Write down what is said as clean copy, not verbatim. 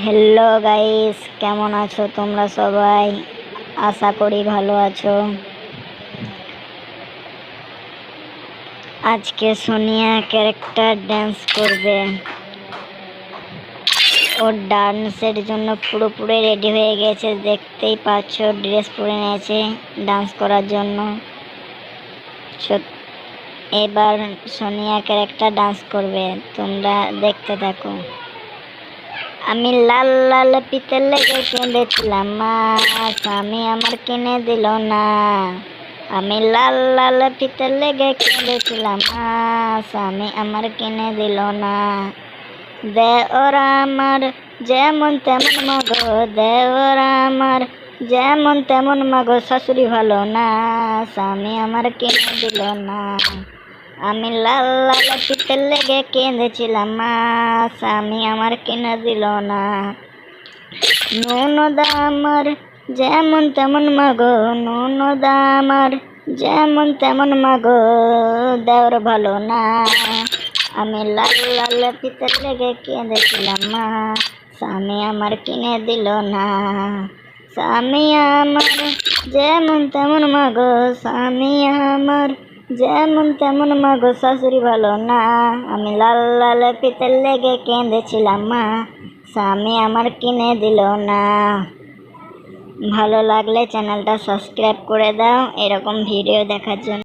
Hello guys, কেমন আছো তোমরা সবাই? আশা করি ভালো আছো। আজকে সোনিয়া ক্যারেক্টার ডান্স করবে। ওর ডান্সের জন্য পুরোপুরি রেডি হয়ে গেছে, দেখতেই পাচ্ছ। ড্রেস পরে নিয়েছে ডান্স করার জন্য। এবার সোনিয়া ক্যারেক্টার ডান্স করবে, তোমরা দেখতে থাকো। আমি লাল লাল পিতে লেগে কেঁদেছিলাম, মা স্বামী আমার কিনে দিল না। আমি লাল লাল পিতে লেগে কেঁদেছিলাম, মা স্বামী আমার কিনে দিল না। দে ওরা আমার যেমন তেমন মাগো, দে ওরা আমার যেমন তেমন মাগো, শাশুড়ি ভালো না, স্বামী আমার কিনে দিল না। আমি লাল লাল পিতে লেগে কেঁদেছিলাম, মা স্বামী আমার কিনে দিল না। ননদ আমার যেমন তেমন মাগো, ননদ আমার যেমন তেমন মাগো, দেওর ভালো না। আমি লাল লাল পিতে লেগে কেঁদেছিলাম, মা স্বামী আমার কিনে দিল না। স্বামী আমার যেমন তেমন মাগো, স্বামী আমার যেমন তেমন মাগো, শাশুড়ি ভালো না। আমি লাল লাল পিতে লেগে কেঁদেছিলাম, মা স্বামী আমার কিনে দিল না। ভালো লাগলে চ্যানেলটা সাবস্ক্রাইব করে দাও এরকম ভিডিও দেখার জন্য।